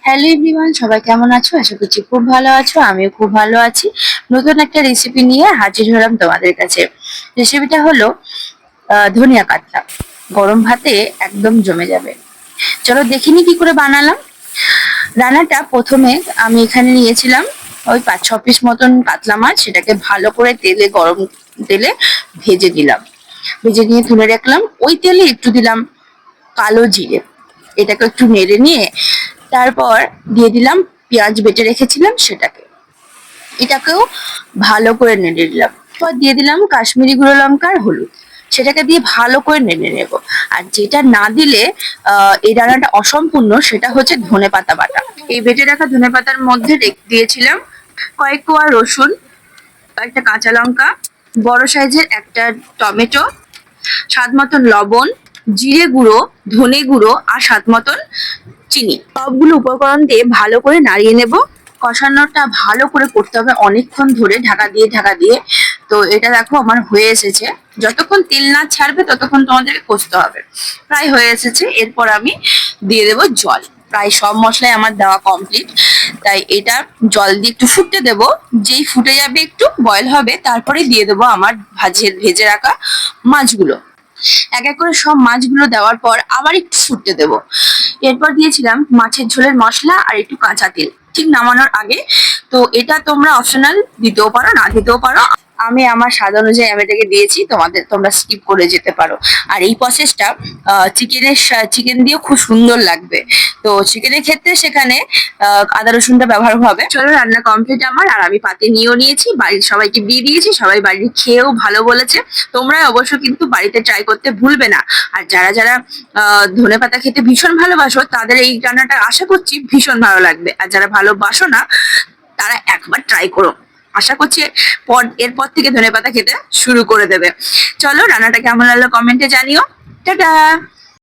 Hello everyone, সবাই কেমন আছো? আশা করছি খুব ভালো আছো। আমিও খুব ভালো আছি। নতুন একটা রেসিপি নিয়ে হাজির হলাম তোমাদের কাছে। রেসিপিটা হলো ধনিয়া কাতলা। গরম ভাতে একদম জমে যাবে। চলো দেখিনি কি করে বানালাম। রান্নাটা প্রথমে আমি এখানে নিয়েছিলাম ওই 5-6 পিস মতন কাতলা মাছ। সেটাকে ভালো করে গরম তেলে ভেজে দিলাম। ভেজে নিয়ে তুলে রাখলাম। ওই তেলে একটু দিলাম কালো জিরে। এটাকে একটু নেড়ে নিয়ে তারপর দিয়ে দিলাম পেঁয়াজ বেটে রেখেছিলাম সেটাকে। এটাকেও ভালো করে নেড়ে দিলাম। পর দিয়ে দিলাম কাশ্মীরি গুঁড়ো লঙ্কা আর হলুদ। সেটাকে দিয়ে ভালো করে নেড়ে নেব। আর যেটা না দিলে এই রান্নাটা অসম্পূর্ণ, সেটা হচ্ছে ধনেপাতা বাটা। এই বেটে রাখা ধনেপাতার মধ্যে দিয়েছিলাম কয়েক কোয়া রসুন, একটা কাঁচা লঙ্কা, বড় সাইজের একটা টমেটো, স্বাদ মতন লবণ, জিরে গুঁড়ো, ধনে গুঁড়ো আর স্বাদ মতন চিনি। সবগুলো উপকরণ দিয়ে ভালো করে নাড়িয়ে নেব। কষানোটা ভালো করে করতে হবে অনেকক্ষণ ধরে, ঢাকা দিয়ে। তো এটা দেখো আমার হয়ে এসেছে। যতক্ষণ তেল না ছাড়বে ততক্ষণ তোমাদেরকে কষতে হবে। প্রায় হয়ে এসেছে। এরপর আমি দিয়ে দেবো জল। প্রায় সব মশলাই আমার দেওয়া কমপ্লিট। তাই এটা জল দিয়ে একটু ফুটতে দেব। যেই ফুটে যাবে, একটু বয়েল হবে, তারপরে দিয়ে দেবো আমার ভেজে রাখা মাছগুলো। এক এক করে সব মাছগুলো দেওয়ার পর আবার একটু ফুটতে দেবো। এরপর দিয়েছিলাম মাছের ঝোলের মশলা আর একটু কাঁচা তেল ঠিক নামানোর আগে। তো এটা তোমরা অপশনাল, দিতেও পারো না দিতেও পারো। আমি আমার স্বাদ অনুযায়ী আমি এটাকে দিয়েছি, তোমরা স্কিপ করে যেতে পারো। আর এই প্রসেসটা চিকেন দিয়েও খুব সুন্দর লাগবে। তো চিকেনের ক্ষেত্রে সেখানে আদা রসুনটা ব্যবহার হবে। চলো, রান্না কমপ্লিট আমার। আর আমি পাতে নিয়েও নিয়েছি, বাড়ির সবাইকে দিয়ে দিয়েছি। সবাই বাড়ির খেয়েও ভালো বলেছে। তোমরা অবশ্য কিন্তু বাড়িতে ট্রাই করতে ভুলবে না। আর যারা যারা ধনেপাতা খেতে ভীষণ ভালোবাসো, তাদের এই রান্নাটা আশা করছি ভীষণ ভালো লাগবে। আর যারা ভালোবাসো না, তারা একবার ট্রাই করো। আশা করছি এরপর থেকে ধনেপাতা খেতে শুরু করে দেবে। চলো, রান্নাটা কেমন লাগলো কমেন্টে জানিও। টাটা।